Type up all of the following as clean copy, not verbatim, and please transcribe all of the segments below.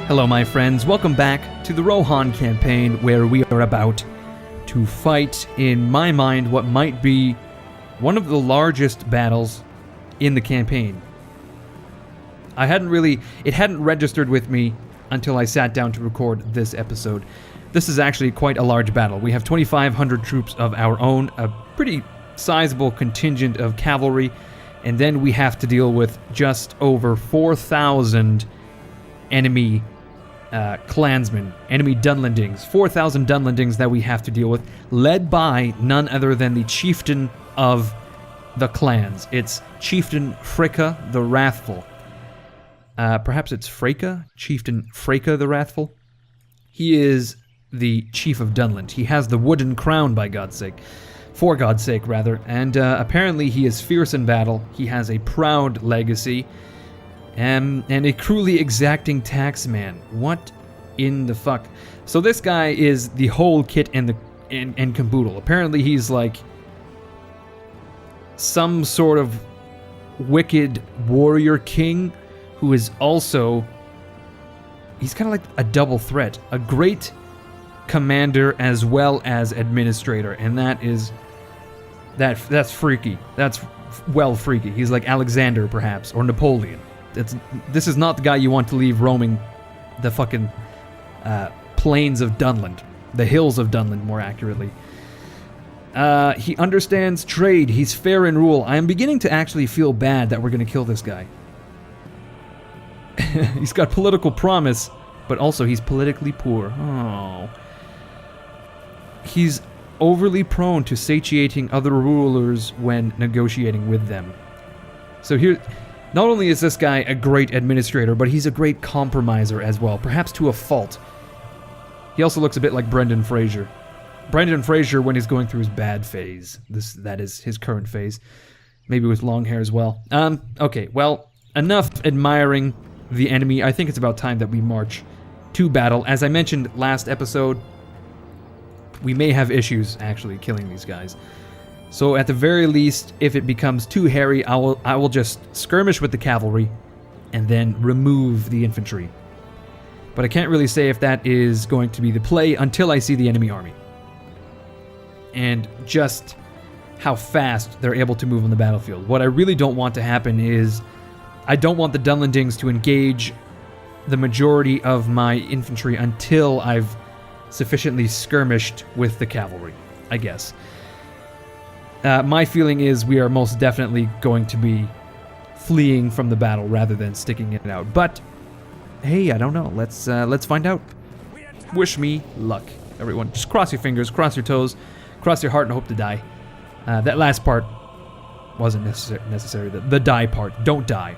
Hello my friends, welcome back to the Rohan campaign where we are about to fight, in my mind, what might be one of the largest battles in the campaign. It hadn't registered with me until I sat down to record this episode. This is actually quite a large battle. We have 2,500 troops of our own, a pretty sizable contingent of cavalry, and then we have to deal with just over 4,000 enemy clansmen, enemy Dunlandings, 4,000 Dunlandings that we have to deal with, led by none other than the chieftain of the clans. It's Chieftain Fricka the Wrathful. Perhaps it's Freyka? Chieftain Freyka the Wrathful? He is the chief of Dunland. He has the wooden crown, by God's sake. For God's sake, rather. And apparently he is fierce in battle. He has a proud legacy. And a cruelly exacting taxman. What in the fuck? So this guy is the whole kit and caboodle. Apparently he's like some sort of wicked warrior king who is also, he's kind of like a double threat, a great commander as well as administrator, and that's freaky. That's well freaky. He's like Alexander perhaps, or Napoleon. This is not the guy you want to leave roaming the fucking plains of Dunland. The hills of Dunland, more accurately. He understands trade. He's fair in rule. I am beginning to actually feel bad that we're going to kill this guy. He's got political promise, but also he's politically poor. Oh. He's overly prone to satiating other rulers when negotiating with them. So here... Not only is this guy a great administrator, but he's a great compromiser as well, perhaps to a fault. He also looks a bit like Brendan Fraser. Brendan Fraser when he's going through his bad phase. That is his current phase. Maybe with long hair as well. Okay, well, enough admiring the enemy. I think it's about time that we march to battle. As I mentioned last episode, we may have issues actually killing these guys. So at the very least, if it becomes too hairy, I will just skirmish with the cavalry and then remove the infantry. But I can't really say if that is going to be the play until I see the enemy army. And just how fast they're able to move on the battlefield. What I really don't want to happen is, I don't want the Dunlandings to engage the majority of my infantry until I've sufficiently skirmished with the cavalry, I guess. My feeling is we are most definitely going to be fleeing from the battle rather than sticking it out. But hey, I don't know. Let's find out. Wish me luck, everyone. Just cross your fingers, cross your toes, cross your heart, and hope to die. That last part wasn't necessary. The die part. Don't die.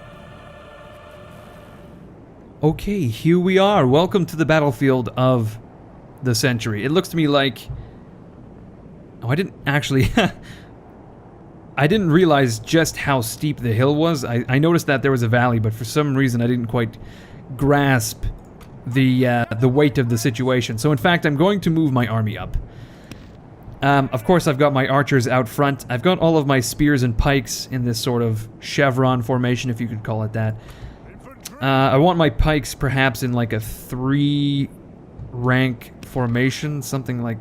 Okay, here we are. Welcome to the battlefield of the century. It looks to me like... Oh, I didn't actually... I didn't realize just how steep the hill was. I noticed that there was a valley, but for some reason I didn't quite grasp the weight of the situation. So in fact, I'm going to move my army up. Of course, I've got my archers out front. I've got all of my spears and pikes in this sort of chevron formation, if you could call it that. I want my pikes perhaps in like a 3-rank formation, something like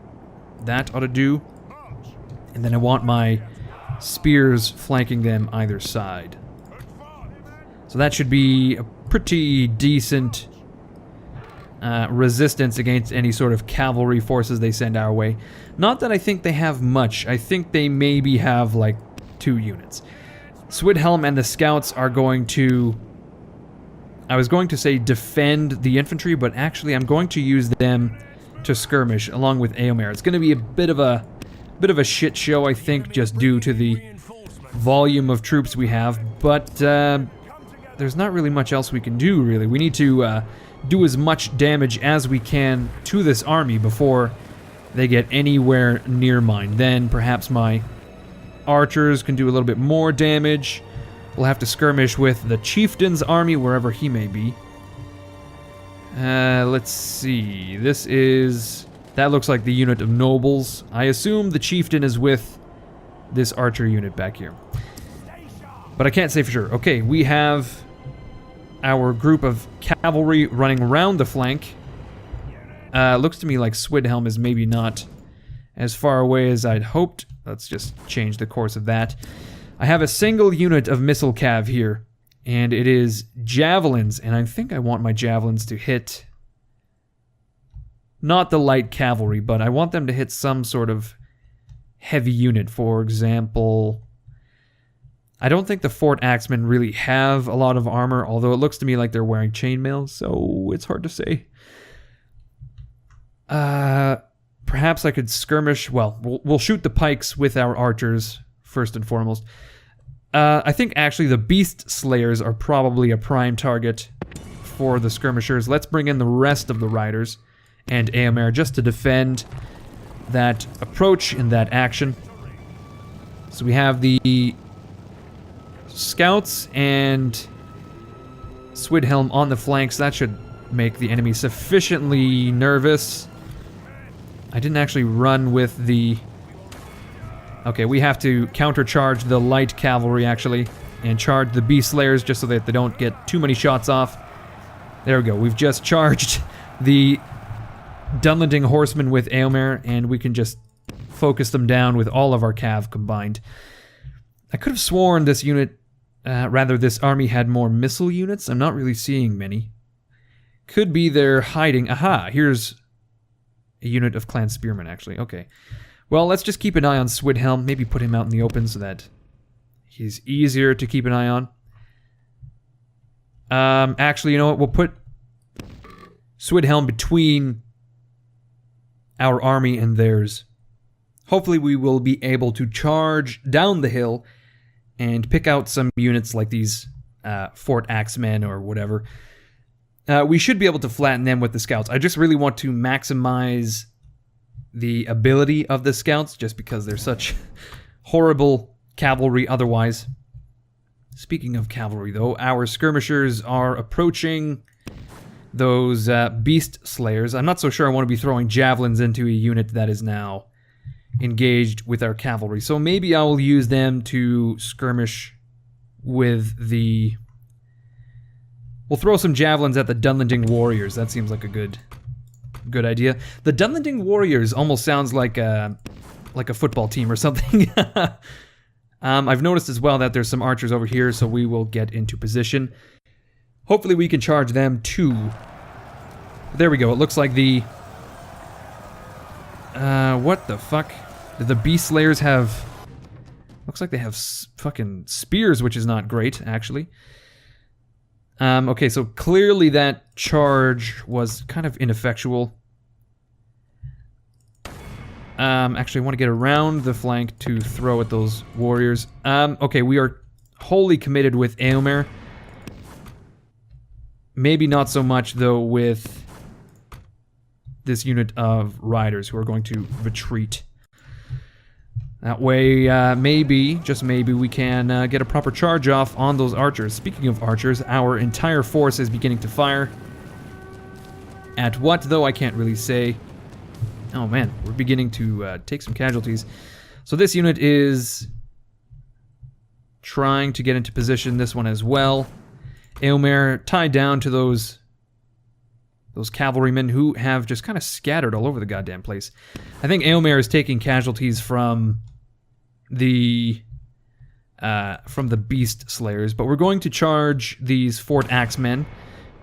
that ought to do. And then I want my spears flanking them either side. So that should be a pretty decent resistance against any sort of cavalry forces they send our way. Not that I think they have much. I think they maybe have like 2 units. Swidhelm and the scouts are going to... I was going to say defend the infantry, but actually I'm going to use them to skirmish along with Eomer. It's going to be a bit of a shit show, I think, just due to the volume of troops we have, but there's not really much else we can do, really. We need to do as much damage as we can to this army before they get anywhere near mine. Then perhaps my archers can do a little bit more damage. We'll have to skirmish with the chieftain's army, wherever he may be. Let's see. This is... That looks like the unit of nobles. I assume the chieftain is with this archer unit back here. But I can't say for sure. Okay, we have our group of cavalry running around the flank. Looks to me like Swidhelm is maybe not as far away as I'd hoped. Let's just change the course of that. I have a single unit of missile cav here, and it is javelins, and I think I want my javelins to hit not the light cavalry, but I want them to hit some sort of heavy unit. For example, I don't think the Fort Axemen really have a lot of armor, although it looks to me like they're wearing chainmail, so it's hard to say. Perhaps I could skirmish. Well, we'll shoot the pikes with our archers, first and foremost. I think actually the Beast Slayers are probably a prime target for the skirmishers. Let's bring in the rest of the riders and Éomer just to defend that approach in that action. So we have the scouts and Swidhelm on the flanks. That should make the enemy sufficiently nervous. I didn't actually run with the... Okay, we have to countercharge the light cavalry, actually, and charge the Beast Slayers just so that they don't get too many shots off. There we go. We've just charged the Dunlanding horsemen with Éomer, and we can just focus them down with all of our cav combined. I could have sworn this unit, this army had more missile units. I'm not really seeing many. Could be they're hiding. Aha, here's a unit of clan spearmen, actually. Okay. Well, let's just keep an eye on Swidhelm. Maybe put him out in the open so that he's easier to keep an eye on. Actually, you know what? We'll put Swidhelm between our army and theirs. Hopefully we will be able to charge down the hill and pick out some units like these Fort Axemen or whatever. We should be able to flatten them with the scouts. I just really want to maximize the ability of the scouts just because they're such horrible cavalry otherwise. Speaking of cavalry, though, our skirmishers are approaching those Beast Slayers. I'm not so sure I want to be throwing javelins into a unit that is now engaged with our cavalry. So maybe I will use them to skirmish with the... We'll throw some javelins at the Dunlanding warriors. That seems like a good idea. The Dunlanding warriors almost sounds like a football team or something. I've noticed as well that there's some archers over here, so we will get into position. Hopefully we can charge them too. There we go. It looks like the... what the fuck? Did the Beast Slayers have... Looks like they have fucking spears, which is not great, actually. Okay, so clearly that charge was kind of ineffectual. Actually, I want to get around the flank to throw at those warriors. Okay, we are wholly committed with Éomer. Maybe not so much, though, with this unit of riders who are going to retreat. That way, maybe, just maybe, we can get a proper charge off on those archers. Speaking of archers, our entire force is beginning to fire. At what, though, I can't really say. Oh man, we're beginning to take some casualties. So this unit is trying to get into position, this one as well. Éomer tied down to those cavalrymen who have just kind of scattered all over the goddamn place. I think Éomer is taking casualties from the Beast Slayers, but we're going to charge these Fort Axemen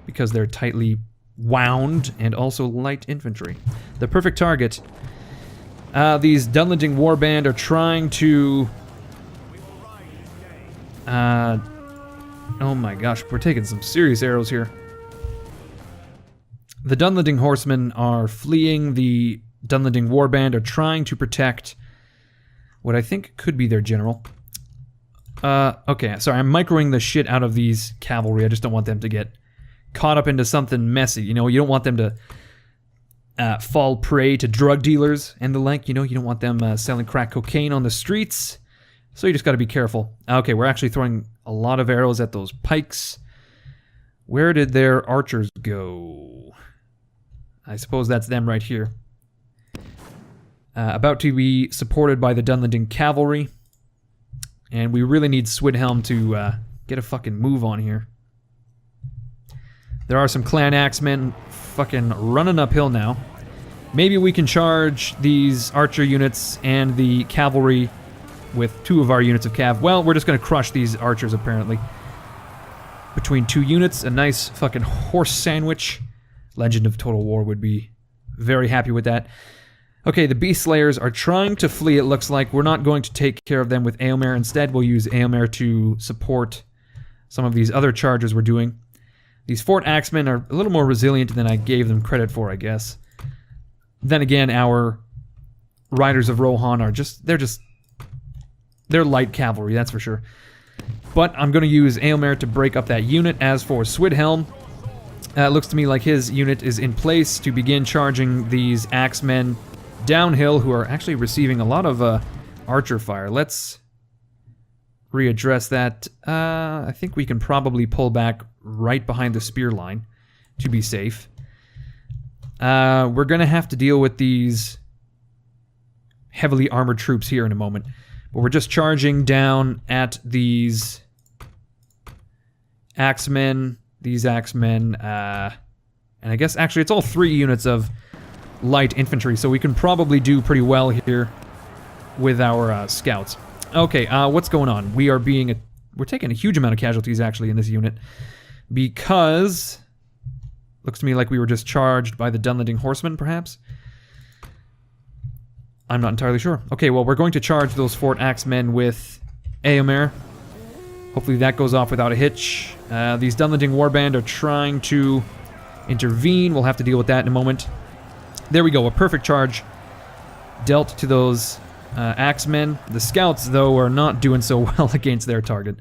because they're tightly wound and also light infantry. The perfect target. These Dunlanding warband are trying to... oh my gosh, we're taking some serious arrows here. The Dunlanding horsemen are fleeing. The Dunlanding warband are trying to protect what I think could be their general. Okay, sorry, I'm microing the shit out of these cavalry. I just don't want them to get caught up into something messy. You know, you don't want them to fall prey to drug dealers and the like. You know, you don't want them selling crack cocaine on the streets. So you just got to be careful. Okay, we're actually throwing a lot of arrows at those pikes. Where did their archers go? I suppose that's them right here. About to be supported by the Dunlanding cavalry. And we really need Swidhelm to get a fucking move on here. There are some clan axemen fucking running uphill now. Maybe we can charge these archer units and the cavalry with 2 of our units of cav. Well, we're just going to crush these archers, apparently. Between 2 units, a nice fucking horse sandwich. Legend of Total War would be very happy with that. Okay, the Beast Slayers are trying to flee, it looks like. We're not going to take care of them with Aomer. Instead, we'll use Aomer to support some of these other charges we're doing. These Fort Axemen are a little more resilient than I gave them credit for, I guess. Then again, our Riders of Rohan are they're light cavalry, that's for sure. But I'm going to use Aomer to break up that unit. As for Swidhelm, it looks to me like his unit is in place to begin charging these axemen downhill, who are actually receiving a lot of archer fire. Let's readdress that. I think we can probably pull back right behind the spear line to be safe. We're going to have to deal with these heavily armored troops here in a moment. But we're just charging down at these axemen, and I guess actually it's all 3 units of light infantry, so we can probably do pretty well here with our scouts. Okay, what's going on? We're taking a huge amount of casualties actually in this unit, because looks to me like we were just charged by the Dunlanding horsemen, perhaps? I'm not entirely sure. Okay, well, we're going to charge those Fort Axemen with Aomer. Hopefully that goes off without a hitch. These Dunlanding warband are trying to intervene. We'll have to deal with that in a moment. There we go, a perfect charge dealt to those axemen. The scouts, though, are not doing so well against their target.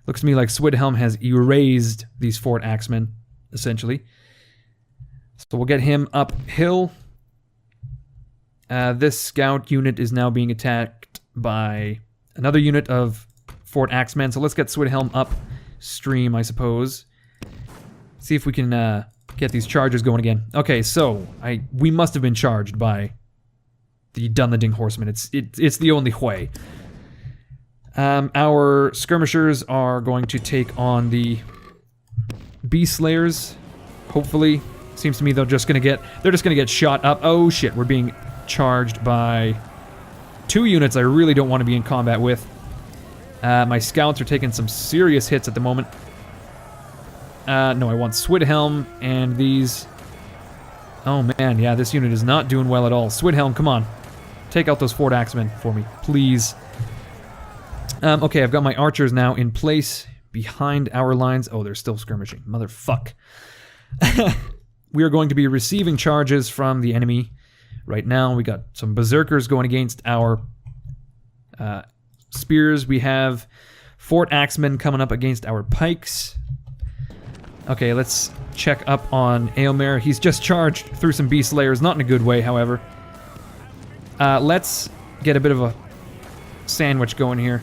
Looks to me like Swidhelm has erased these Fort Axemen, essentially. So we'll get him uphill. This scout unit is now being attacked by another unit of Fort Axemen, so let's get Swidhelm upstream, I suppose. See if we can get these charges going again. Okay, so we must have been charged by the Dunlanding horsemen. It's the only way. Our skirmishers are going to take on the Beast Slayers. Hopefully, seems to me they're just gonna get shot up. Oh shit, we're being charged by 2 units I really don't want to be in combat with. My scouts are taking some serious hits at the moment. No, I want Swidhelm and these... Oh man, yeah, this unit is not doing well at all. Swidhelm, come on. Take out those Fort Axemen for me, please. Okay, I've got my archers now in place behind our lines. Oh, they're still skirmishing. Motherfuck. We are going to be receiving charges from the enemy right now. We got some berserkers going against our spears. We have Fort Axemen coming up against our pikes. Okay, let's check up on Aomer. He's just charged through some Beast Slayers, not in a good way, however. Let's get a bit of a sandwich going here.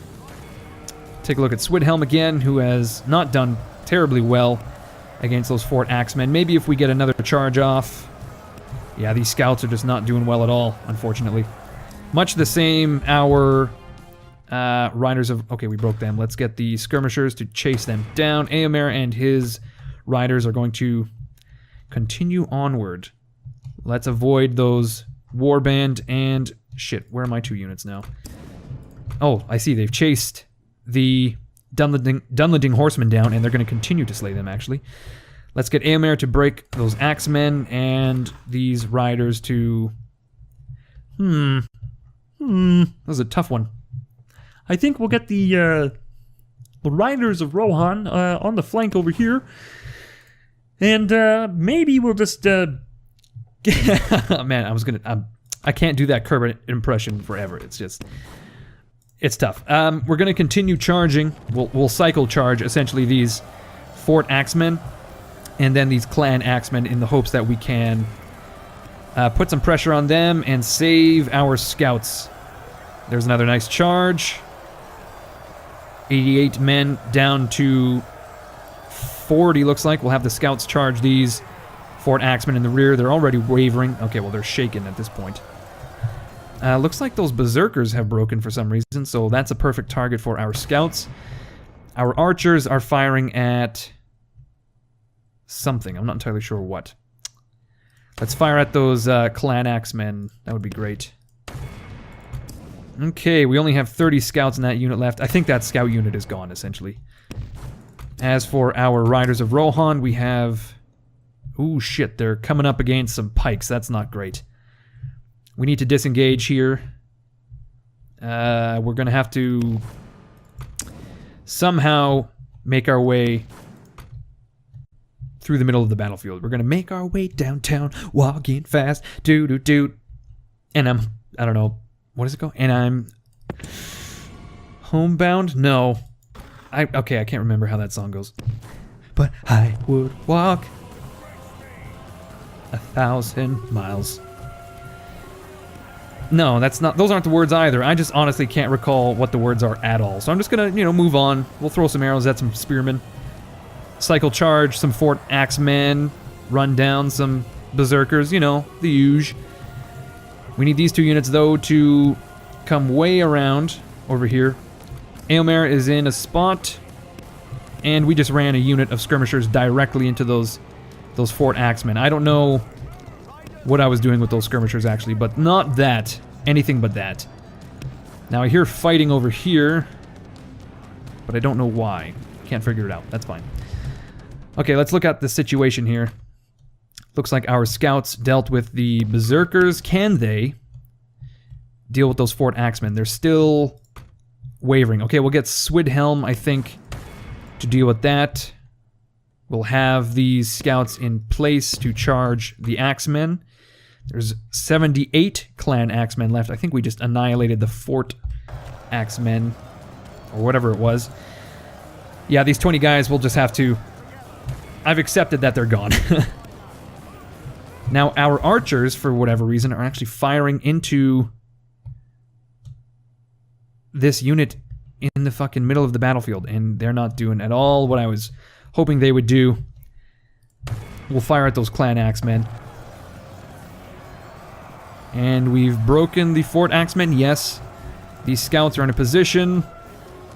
Take a look at Swidhelm again, who has not done terribly well against those Fort Axemen. Maybe if we get another charge off. Yeah, these scouts are just not doing well at all, unfortunately. Much the same, our riders of... Okay, we broke them. Let's get the skirmishers to chase them down. Aomer and his riders are going to continue onward. Let's avoid those warband and... Shit, where are my 2 units now? Oh, I see. They've chased the Dunlanding horsemen down, and they're going to continue to slay them, actually. Let's get Aomer to break those axemen and these riders to... That was a tough one. I think we'll get the riders of Rohan on the flank over here. And maybe we'll just... Man, I can't do that Kermit impression forever. It's just... It's tough. We're going to continue charging. We'll cycle charge, essentially, these Fort Axemen and then these Clan Axemen in the hopes that we can put some pressure on them and save our scouts. There's another nice charge. 88 men down to 40, looks like. We'll have the scouts charge these Fort Axemen in the rear. They're already wavering. Okay, well, they're shaken at this point. Looks like those berserkers have broken for some reason, so that's a perfect target for our scouts. Our archers are firing at something. I'm not entirely sure what. Let's fire at those clan axemen. That would be great. Okay, we only have 30 scouts in that unit left. I think that scout unit is gone, essentially. As for our Riders of Rohan, we have... Ooh, shit, they're coming up against some pikes. That's not great. We need to disengage here. We're gonna have to somehow make our way through the middle of the battlefield. We're gonna make our way downtown, walking fast, doo-doo-doo. And I don't know, what does it go? And I'm homebound? No. Okay, I can't remember how that song goes. But I would walk 1,000 miles. No, that's not. Those aren't the words either. I just honestly can't recall what the words are at all. So I'm just gonna, you know, move on. We'll throw some arrows at some spearmen. Cycle charge some Fort Axemen. Run down some berserkers. You know, the usual. We need these two units though to come way around over here. Aylmer is in a spot, and we just ran a unit of skirmishers directly into those Fort Axemen. I don't know what I was doing with those skirmishers actually, but not that. Anything but that. Now I hear fighting over here, but I don't know why. Can't figure it out. That's fine. Okay, let's look at the situation here. Looks like our scouts dealt with the berserkers. Can they deal with those Fort Axemen? They're still wavering. Okay, we'll get Swidhelm, I think, to deal with that. We'll have these scouts in place to charge the Axemen. There's 78 clan Axemen left. I think we just annihilated the Fort Axemen, or whatever it was. Yeah, these 20 guys will just have to... I've accepted that they're gone. Now, our archers, for whatever reason, are actually firing into this unit in the fucking middle of the battlefield, and they're not doing at all what I was hoping they would do. We'll fire at those clan Axemen. And we've broken the Fort Axemen, yes. These scouts are in a position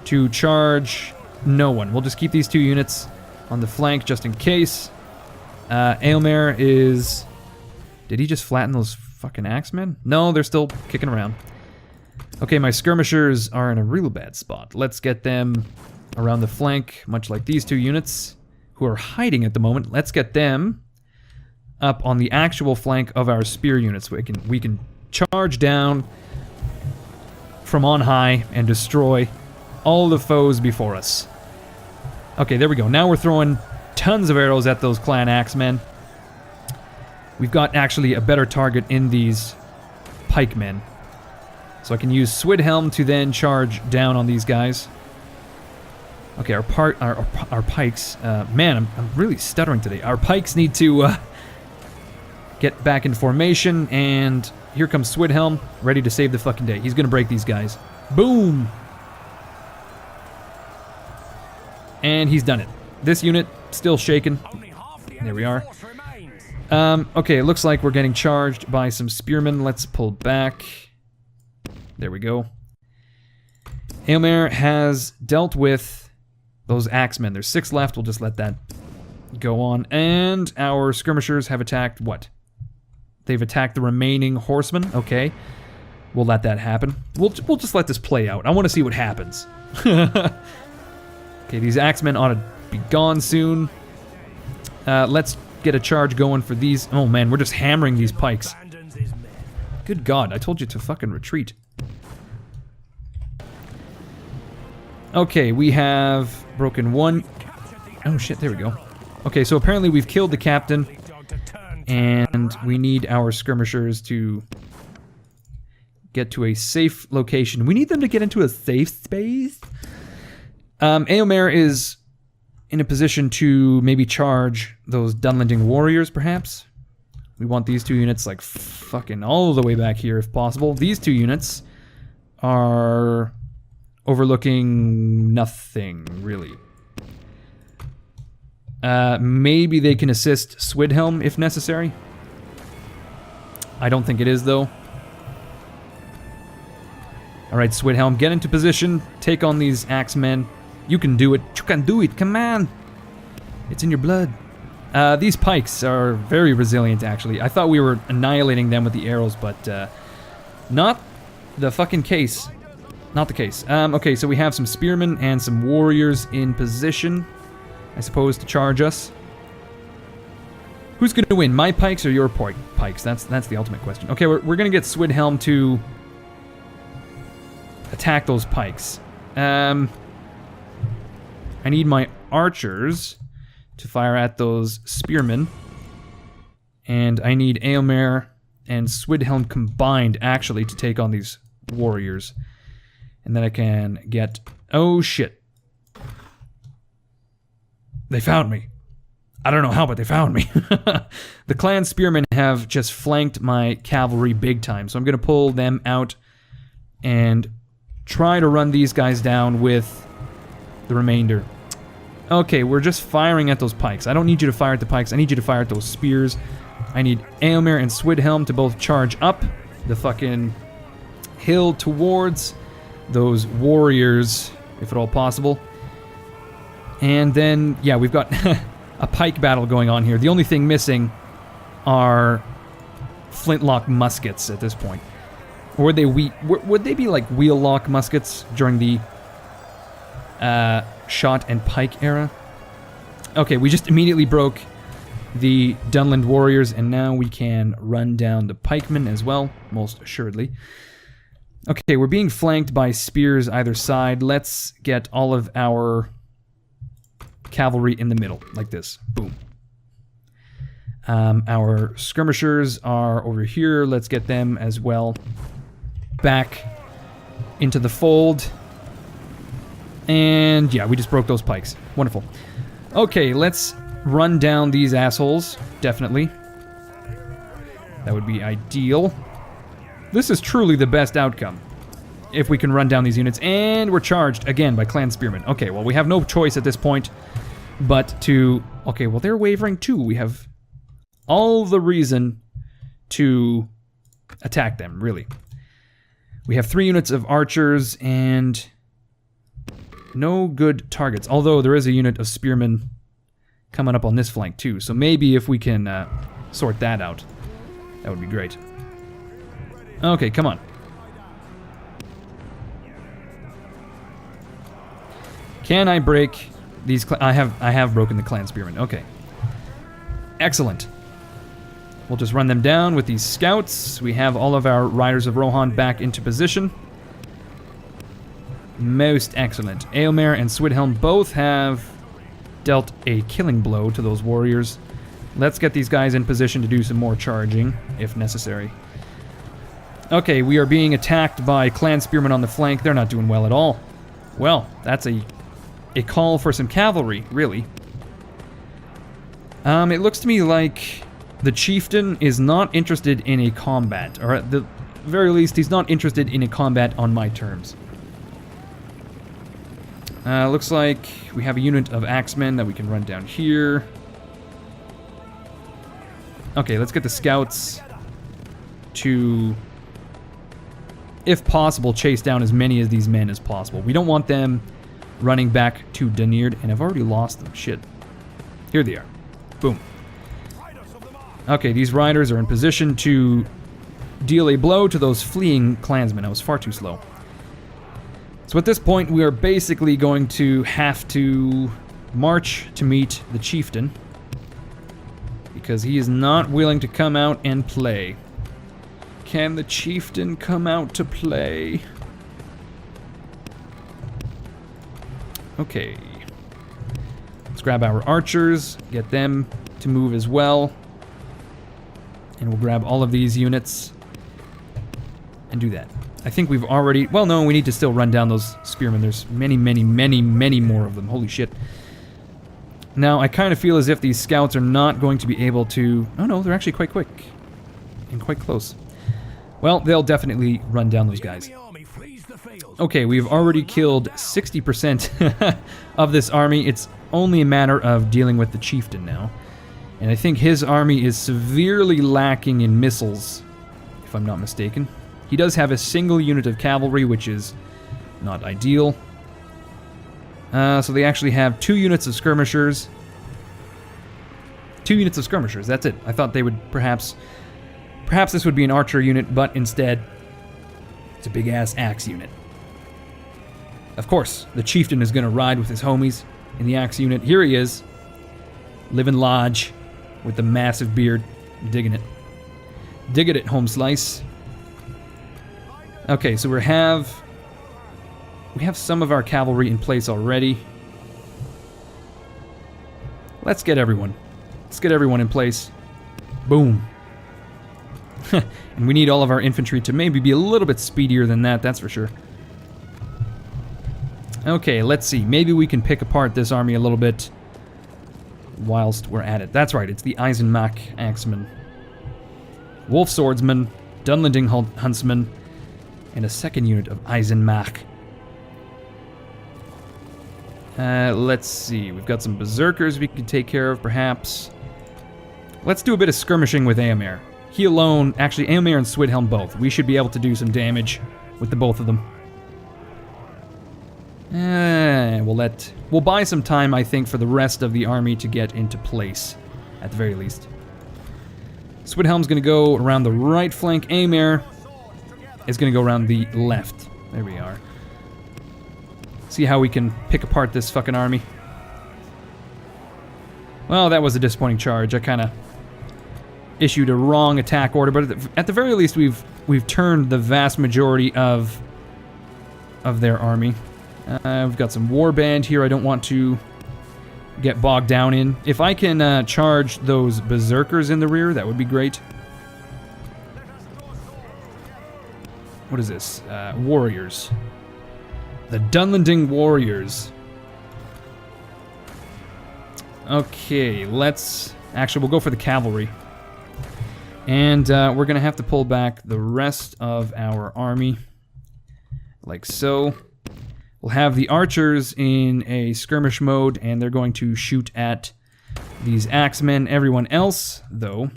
to charge no one. We'll just keep these two units on the flank just in case. Aylmer is... Did he just flatten those fucking Axemen? No, they're still kicking around. Okay, my skirmishers are in a real bad spot. Let's get them around the flank, much like these two units, who are hiding at the moment. Let's get them up on the actual flank of our spear units. We can charge down from on high and destroy all the foes before us. Okay, there we go. Now we're throwing tons of arrows at those clan Axemen. We've got actually a better target in these pikemen. So I can use Swidhelm to then charge down on these guys. Okay, our pikes... man, I'm really stuttering today. Our pikes need to get back in formation, and here comes Swidhelm, ready to save the fucking day. He's gonna break these guys. Boom! And he's done it. This unit, still shaken. There we are. Okay, it looks like we're getting charged by some spearmen. Let's pull back. There we go. Aylmer has dealt with those axemen. There's 6 left. We'll just let that go on. And our skirmishers have attacked what? They've attacked the remaining horsemen. Okay. We'll let that happen. We'll just let this play out. I want to see what happens. Okay, these axemen ought to be gone soon. Let's get a charge going for these. Oh man, we're just hammering these pikes. Good God, I told you to fucking retreat. Okay, we have broken one. Oh shit, there we go. Okay, so apparently we've killed the captain, and we need our skirmishers to get to a safe location. We need them to get into a safe space. Aylmer is in a position to maybe charge those Dunlanding warriors, perhaps. We want these two units like fucking all the way back here if possible. These two units are overlooking nothing, really. Maybe they can assist Swidhelm if necessary. I don't think it is, though. Alright, Swidhelm, get into position. Take on these axemen. You can do it. You can do it. Come on. It's in your blood. These pikes are very resilient, actually. I thought we were annihilating them with the arrows, but not the fucking case. Not the case. Okay, so we have some spearmen and some warriors in position, I suppose, to charge us. Who's going to win, my pikes or your pikes? That's the ultimate question. Okay, we're going to get Swidhelm to attack those pikes. I need my archers to fire at those spearmen. And I need Eomer and Swidhelm combined, actually, to take on these warriors. And then I can get... Oh, shit. They found me. I don't know how, but they found me. The clan spearmen have just flanked my cavalry big time, so I'm going to pull them out and try to run these guys down with the remainder. Okay, we're just firing at those pikes. I don't need you to fire at the pikes. I need you to fire at those spears. I need Eomer and Swidhelm to both charge up the fucking hill towards those warriors, if at all possible. And then, yeah, we've got a pike battle going on here. The only thing missing are flintlock muskets at this point. Or would they be like wheel-lock muskets during the shot and pike era? Okay, we just immediately broke the Dunland warriors, and now we can run down the pikemen as well, most assuredly. Okay, we're being flanked by spears either side. Let's get all of our cavalry in the middle, like this. Boom. Our skirmishers are over here. Let's get them as well back into the fold. And yeah, we just broke those pikes. Wonderful. Okay, let's run down these assholes. Definitely. That would be ideal. This is truly the best outcome, if we can run down these units. And we're charged again by clan spearmen. Okay, well, we have no choice at this point but to... Okay, well, they're wavering too. We have all the reason to attack them, really. We have 3 units of archers and no good targets. Although there is a unit of spearmen coming up on this flank too. So maybe if we can sort that out, that would be great. Okay, come on. Can I break these? I have broken the clan spearmen. Okay. Excellent. We'll just run them down with these scouts. We have all of our riders of Rohan back into position. Most excellent. Eomer and Swidhelm both have dealt a killing blow to those warriors. Let's get these guys in position to do some more charging, if necessary. Okay, we are being attacked by clan spearmen on the flank. They're not doing well at all. Well, that's a call for some cavalry, really. It looks to me like the chieftain is not interested in a combat, or at the very least, he's not interested in a combat on my terms. Looks like we have a unit of axemen that we can run down here. Okay, let's get the scouts to, if possible, chase down as many of these men as possible. We don't want them running back to Dunland, and I've already lost them. Shit. Here they are. Boom. Okay, these riders are in position to deal a blow to those fleeing clansmen. I was far too slow. So at this point, we are basically going to have to march to meet the chieftain, because he is not willing to come out and play. Can the chieftain come out to play? Okay. Let's grab our archers, get them to move as well. And we'll grab all of these units and do that. I think we've already... Well, no, we need to still run down those spearmen. There's many, many, many, many more of them. Holy shit. Now, I kind of feel as if these scouts are not going to be able to... Oh, no, they're actually quite quick. And quite close. Well, they'll definitely run down those guys. Okay, we've already killed 60% of this army. It's only a matter of dealing with the chieftain now. And I think his army is severely lacking in missiles, if I'm not mistaken. He does have a single unit of cavalry, which is not ideal. So they actually have 2 units of skirmishers 2 units of skirmishers, that's it. I thought they would perhaps this would be an archer unit, but instead, it's a big-ass axe unit. Of course, the chieftain is going to ride with his homies in the axe unit. Here he is, living large with the massive beard. I'm digging it. Digging it, home slice. Okay, so we have some of our cavalry in place already. Let's get everyone. Let's get everyone in place. Boom. And we need all of our infantry to maybe be a little bit speedier than that, that's for sure. Okay, let's see. Maybe we can pick apart this army a little bit whilst we're at it. That's right, it's the Eisenmach Axemen. Wolf Swordsman, Dunlanding Huntsman, and a second unit of Eisenmach. Let's see. We've got some berserkers we can take care of, perhaps. Let's do a bit of skirmishing with Eomer. He alone, actually Eomer and Swidhelm both. We should be able to do some damage with the both of them. We'll buy some time, I think, for the rest of the army to get into place, at the very least. Swidhelm's going to go around the right flank. Eomer is going to go around the left. There we are. See how we can pick apart this fucking army. Well, that was a disappointing charge. I kind of issued a wrong attack order, but at the very least, we've turned the vast majority of their army. We've got some warband here I don't want to get bogged down in. If I can charge those berserkers in the rear, that would be great. What is this? Warriors. The Dunlanding Warriors. Okay, let's... Actually, we'll go for the cavalry. And we're going to have to pull back the rest of our army. Like so. We'll have the archers in a skirmish mode, and they're going to shoot at these axemen. Everyone else, though,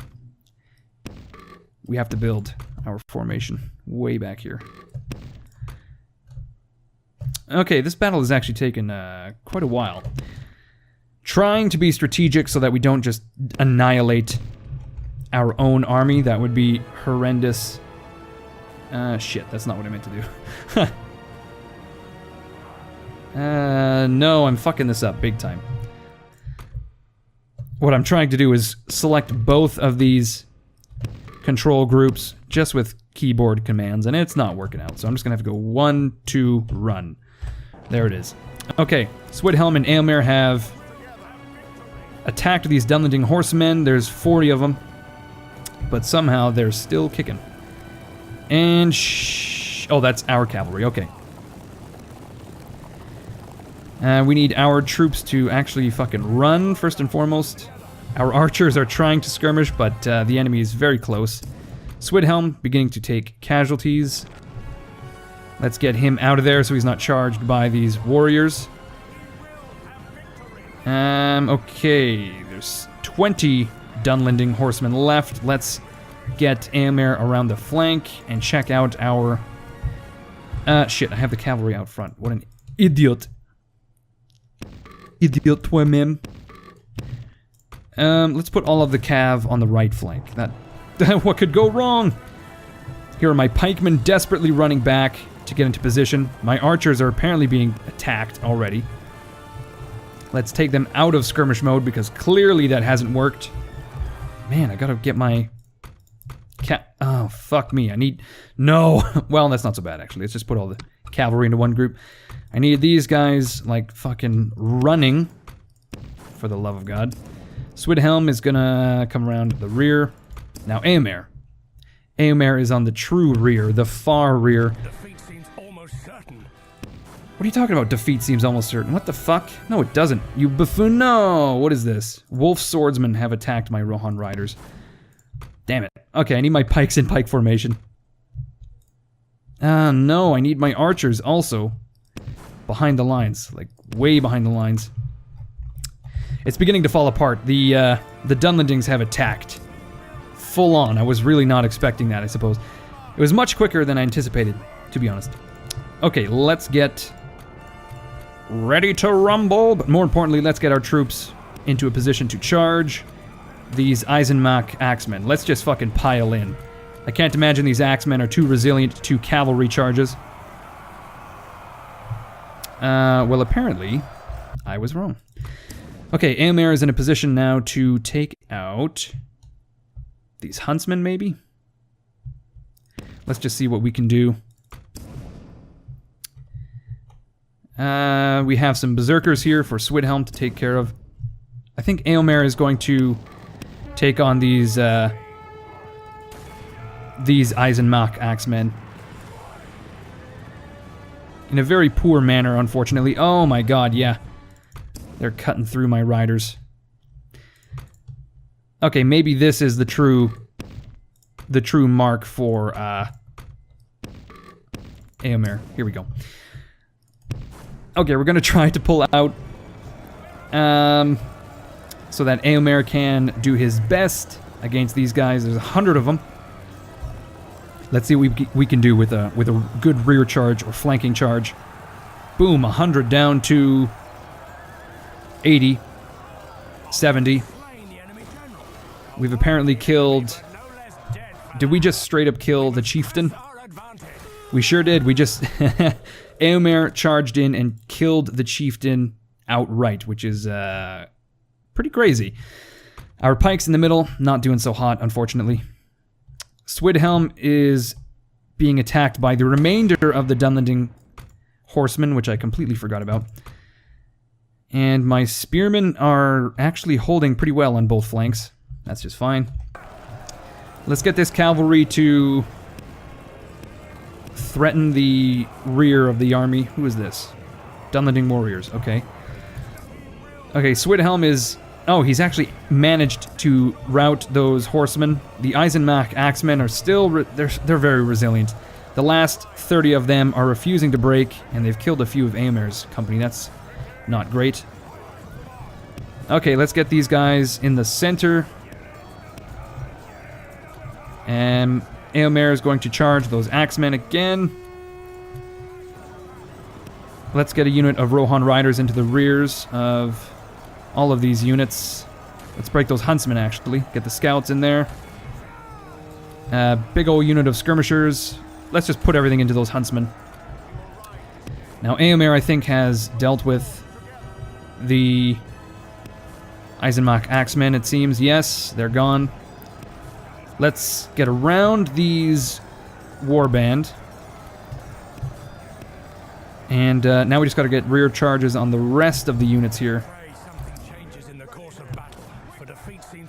we have to build our formation way back here. Okay, this battle has actually taken quite a while. Trying to be strategic so that we don't just annihilate our own army. That would be horrendous. Shit, that's not what I meant to do. No, I'm fucking this up big time. What I'm trying to do is select both of these control groups just with keyboard commands, and it's not working out. So I'm just gonna have to go 1, 2, run. There it is. Okay, Swidhelm and Eomer have attacked these Dunlanding horsemen. There's 40 of them, but somehow they're still kicking. And oh, that's our cavalry. Okay. We need our troops to actually fucking run, first and foremost. Our archers are trying to skirmish, but the enemy is very close. Swidhelm beginning to take casualties. Let's get him out of there so he's not charged by these warriors. Okay, there's 20 Dunlanding horsemen left. Let's get Eomer around the flank and check out our... shit, I have the cavalry out front. What an idiot. Idiot toi-même. Let's put all of the cav on the right flank. That what could go wrong? Here are my pikemen desperately running back to get into position. My archers are apparently being attacked already. Let's take them out of skirmish mode because clearly that hasn't worked. Man, I gotta get my... Oh, fuck me. I need... No! Well, that's not so bad, actually. Let's just put all the cavalry into one group. I need these guys, like, fucking running. For the love of God. Swidhelm is gonna come around the rear. Now, Eomer. Eomer is on the true rear, the far rear. Defeat seems almost certain. What are you talking about? Defeat seems almost certain. What the fuck? No, it doesn't. You buffoon. No! What is this? Wolf swordsmen have attacked my Rohan riders. Damn it. Okay, I need my pikes in pike formation. No, I need my archers also. Behind the lines. Like, way behind the lines. It's beginning to fall apart. The Dunlandings have attacked. Full on. I was really not expecting that, I suppose. It was much quicker than I anticipated, to be honest. Okay, let's get ready to rumble, but more importantly, let's get our troops into a position to charge. these Eisenmach axemen. Let's just fucking pile in. I can't imagine these axemen are too resilient to cavalry charges. Well, apparently, I was wrong. Okay, Eomer is in a position now to take out these huntsmen, maybe? Let's just see what we can do. We have some berserkers here for Swidhelm to take care of. I think Eomer is going to take on these Eisenmach axemen. In a very poor manner, unfortunately. Oh my god, yeah. They're cutting through my riders. Okay, maybe this is the true mark for Eomer. Here we go. Okay, we're gonna try to pull out so that Eomer can do his best against these guys. There's 100 of them. Let's see what we can do with a good rear charge or flanking charge. Boom, 100 down to 80, 70. We've apparently killed... Did we just straight up kill the chieftain? We sure did. We just... Eomer charged in and killed the chieftain outright, which is pretty crazy. Our pikes in the middle, not doing so hot, unfortunately. Swidhelm is being attacked by the remainder of the Dunlanding horsemen, which I completely forgot about. And my spearmen are actually holding pretty well on both flanks. That's just fine. Let's get this cavalry to threaten the rear of the army. Who is this? Dunlanding warriors, okay. Okay, Swidhelm is... Oh, he's actually managed to rout those horsemen. The Eisenmach axemen are still... They're very resilient. The last 30 of them are refusing to break, and they've killed a few of Eomer's company. That's not great. Okay, let's get these guys in the center. And Eomer is going to charge those axemen again. Let's get a unit of Rohan riders into the rears of all of these units. Let's break those huntsmen, actually. Get the scouts in there. Big old unit of skirmishers. Let's just put everything into those huntsmen. Now, Eomer, I think, has dealt with the Eisenmach axemen, it seems. Yes, they're gone. Let's get around these warband. And now we just gotta get rear charges on the rest of the units here.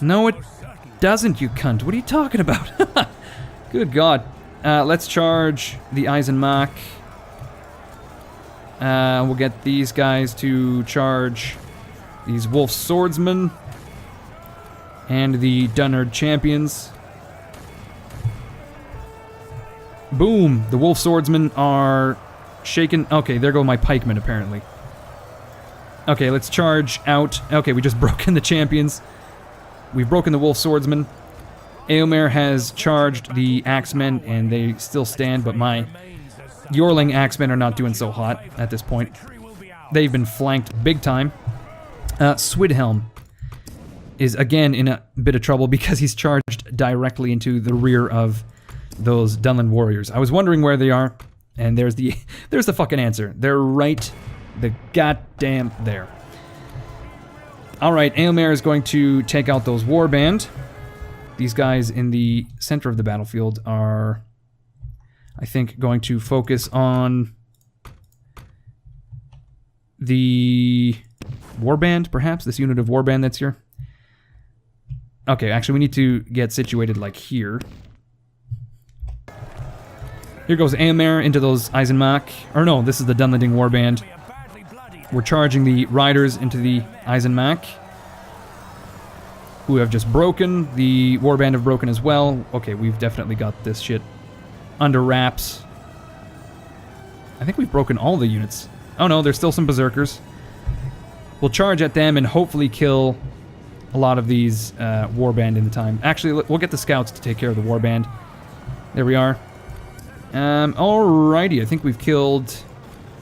No, it doesn't, you cunt. What are you talking about? Good God. Let's charge the Eisenmach. We'll get these guys to charge these Wolf Swordsmen and the Dunland Champions. Boom! The Wolf Swordsmen are shaken. Okay, there go my pikemen, apparently. Okay, let's charge out. Okay, we just broken the champions. We've broken the Wolf Swordsmen. Eomer has charged the Axemen, and they still stand, but my Yorling Axemen are not doing so hot at this point. They've been flanked big time. Swidhelm is again in a bit of trouble because he's charged directly into the rear of those Dunland warriors. I was wondering where they are, and there's the fucking answer. They're right the goddamn there. Alright, Eomer is going to take out those warband. These guys in the center of the battlefield are, I think, going to focus on the warband, perhaps? This unit of warband that's here. Okay, actually we need to get situated like here. Here goes Eomer into those Eisenmach. Or no, this is the Dunlanding warband. We're charging the riders into the Eisenmach, who have just broken. The warband have broken as well. Okay, we've definitely got this shit under wraps. I think we've broken all the units. Oh no, there's still some berserkers. We'll charge at them and hopefully kill a lot of these warband in the time. Actually, we'll get the scouts to take care of the warband. There we are. Alrighty, I think we've killed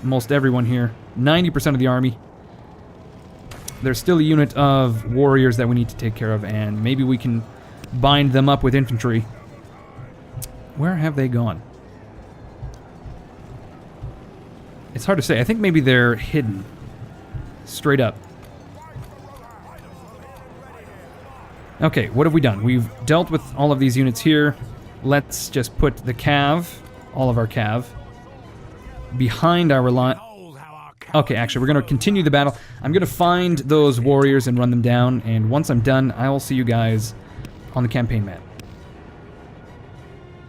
most everyone here. 90% of the army. there's still a unit of warriors that we need to take care of, and maybe we can bind them up with infantry. Where have they gone? It's hard to say. I think maybe they're hidden. Straight up. Okay, what have we done? We've dealt with all of these units here. Let's just put the cav, all of our cav, behind our line. Okay, actually, we're going to continue the battle. I'm going to find those warriors and run them down, and once I'm done, I will see you guys on the campaign map.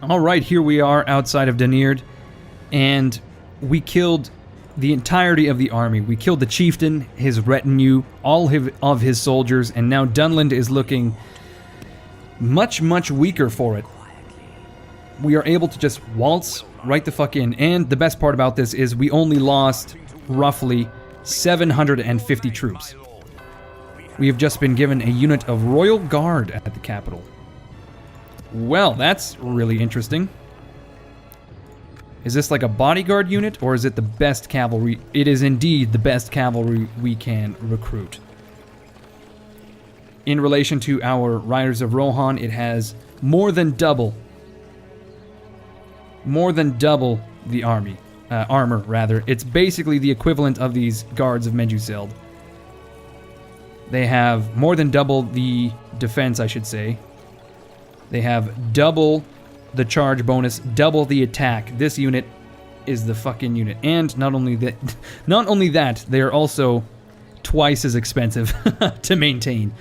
Alright, here we are outside of Dunland, and we killed the entirety of the army. We killed the chieftain, his retinue, all of his soldiers, and now Dunland is looking much, much weaker for it. We are able to just waltz right the fuck in, and the best part about this is we only lost roughly 750 troops. We have just been given a unit of Royal Guard at the capital. Well, that's really interesting. Is this like a bodyguard unit, or is it the best cavalry? It is indeed the best cavalry we can recruit. In relation to our Riders of Rohan, it has more than double the army. Armor, rather. It's basically the equivalent of these guards of Medjugorje. They have more than double the defense, I should say. They have double the charge bonus, double the attack. This unit is the fucking unit. And not only that, they are also twice as expensive to maintain.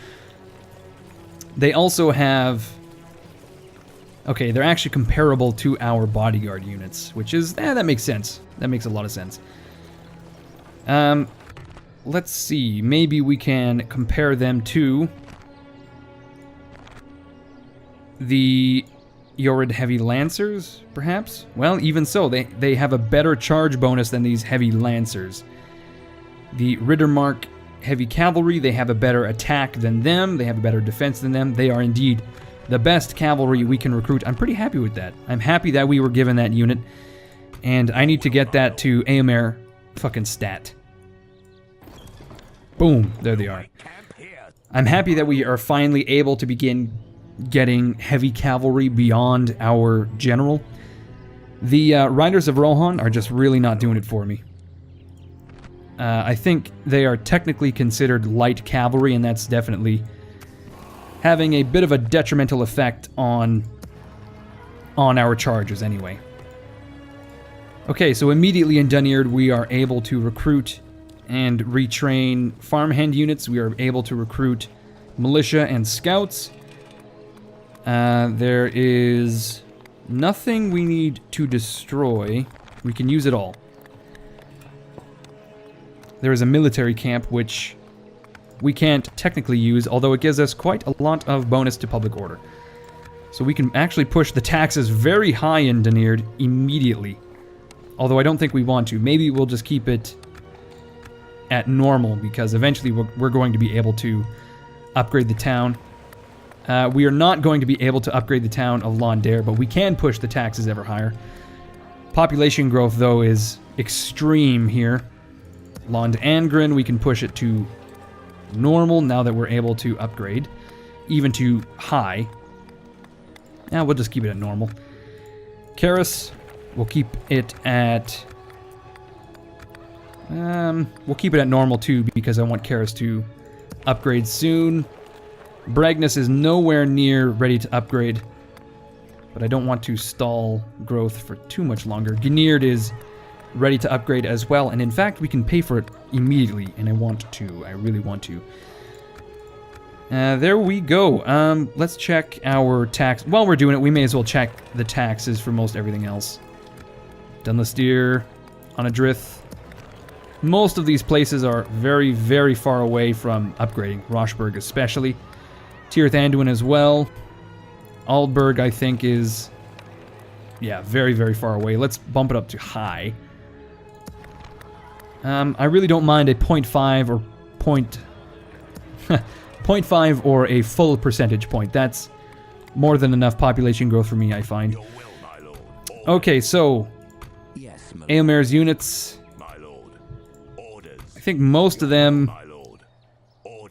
They also have... Okay, they're actually comparable to our bodyguard units, which is... that makes sense. That makes a lot of sense. Let's see. Maybe we can compare them to the Yorid Heavy Lancers, perhaps? Well, even so, they have a better charge bonus than these Heavy Lancers. The Rittermark Heavy Cavalry, they have a better attack than them. They have a better defense than them. They are indeed the best cavalry we can recruit. I'm pretty happy with that. I'm happy that we were given that unit. And I need to get that to Aomer fucking stat. Boom. There they are. I'm happy that we are finally able to begin getting heavy cavalry beyond our general. The Riders of Rohan are just really not doing it for me. I think they are technically considered light cavalry, and that's definitely having a bit of a detrimental effect on our charges anyway. Okay, so immediately in Dunland we are able to recruit and retrain farmhand units. We are able to recruit militia and scouts. There is nothing we need to destroy. We can use it all. There is a military camp which we can't technically use, although it gives us quite a lot of bonus to public order. So we can actually push the taxes very high in Dunland immediately. Although I don't think we want to. Maybe we'll just keep it at normal, because eventually we're going to be able to upgrade the town. We are not going to be able to upgrade the town of Londare, but we can push the taxes ever higher. Population growth, though, is extreme here. Lond Angren, we can push it to normal now that we're able to upgrade. Even to high. Now we'll just keep it at normal. Karis, we'll keep it at... we'll keep it at normal too, because I want Karis to upgrade soon. Bragnus is nowhere near ready to upgrade, but I don't want to stall growth for too much longer. Gnird is ready to upgrade as well, and in fact we can pay for it immediately, and I want to. I really want to. There we go. Let's check our tax. While we're doing it, we may as well check the taxes for most everything else. Dunlastier, Onadrith. Most of these places are very, very far away from upgrading. Roshburg especially. Tirith Anduin as well. Aldburg, I think, is... yeah, very, very far away. Let's bump it up to high. I really don't mind a 0.5 or 0.5 or a full percentage point. That's more than enough population growth for me, I find. Okay, so... Aomer's units... I think most of them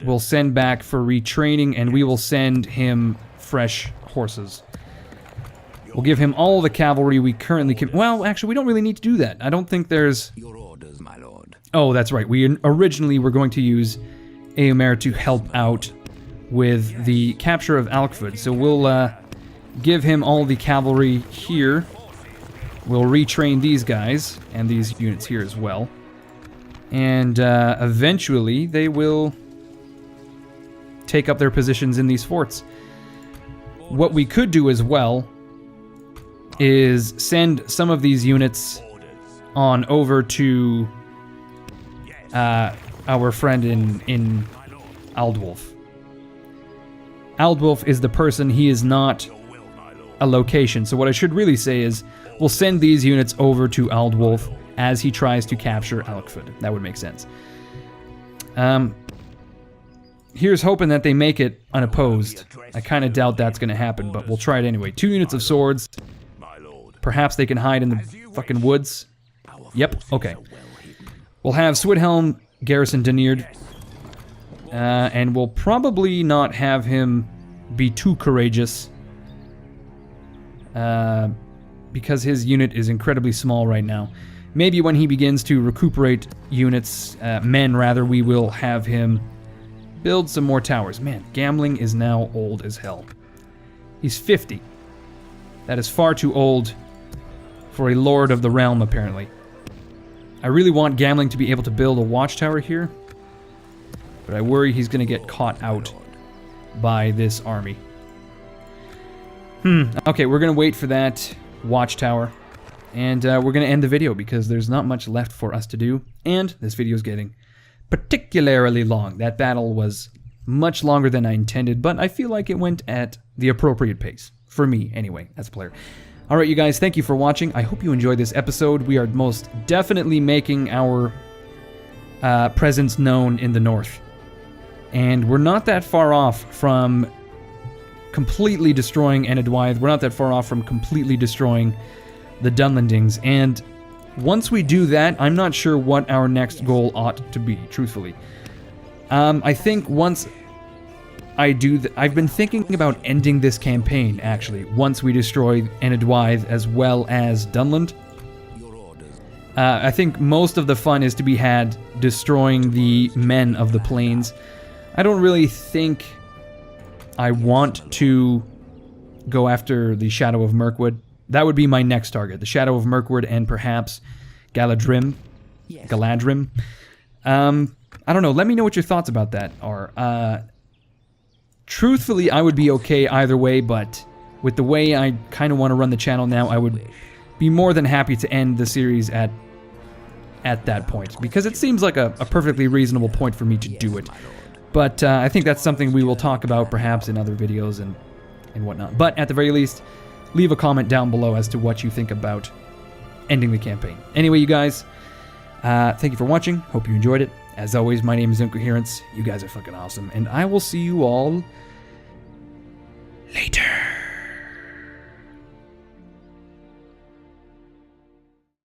we'll send back for retraining, and we will send him fresh horses. We'll give him all the cavalry we currently can. Well, actually, we don't really need to do that. I don't think there's... Your orders, my lord. Oh, that's right. We originally were going to use Eomer to help out with the capture of Alkford. So we'll give him all the cavalry here. We'll retrain these guys and these units here as well. And eventually they will take up their positions in these forts. What we could do as well is send some of these units on over to our friend in Aldwulf. Aldwulf is the person, he is not a location. So what I should really say is, we'll send these units over to Aldwulf as he tries to capture Alkford. That would make sense. Here's hoping that they make it unopposed. I kind of doubt that's going to happen, but we'll try it anyway. 2 units of swords. Perhaps they can hide in the fucking woods. Yep, okay. We'll have Swidhelm garrison Dunerd. And we'll probably not have him be too courageous. Because his unit is incredibly small right now. Maybe when he begins to recuperate units, men rather, we will have him build some more towers. Man, Gambling is now old as hell. He's 50. That is far too old for a lord of the realm, apparently. I really want Gambling to be able to build a watchtower here, but I worry he's going to get caught out by this army. Okay, we're going to wait for that watchtower, and we're going to end the video because there's not much left for us to do, and this video is getting particularly long. That battle was much longer than I intended, but I feel like it went at the appropriate pace. For me, anyway, as a player. Alright, you guys, thank you for watching. I hope you enjoyed this episode. We are most definitely making our presence known in the north. And we're not that far off from completely destroying Enedwythe. We're not that far off from completely destroying the Dunlandings. And once we do that, I'm not sure what our next goal ought to be, truthfully. I think once I do I've been thinking about ending this campaign, actually, once we destroy Enedwythe as well as Dunland. I think most of the fun is to be had destroying the men of the plains. I don't really think I want to go after the Shadow of Mirkwood. That would be my next target. The Shadow of Mirkwood and perhaps Galadrim. Yes. Galadrim. I don't know. Let me know what your thoughts about that are. Truthfully, I would be okay either way, but with the way I kind of want to run the channel now, I would be more than happy to end the series at that point, because it seems like a perfectly reasonable point for me to do it. But I think that's something we will talk about perhaps in other videos and whatnot. But at the very least, leave a comment down below as to what you think about ending the campaign. Anyway, you guys, thank you for watching. Hope you enjoyed it. As always, my name is Incoherence. You guys are fucking awesome, and I will see you all later.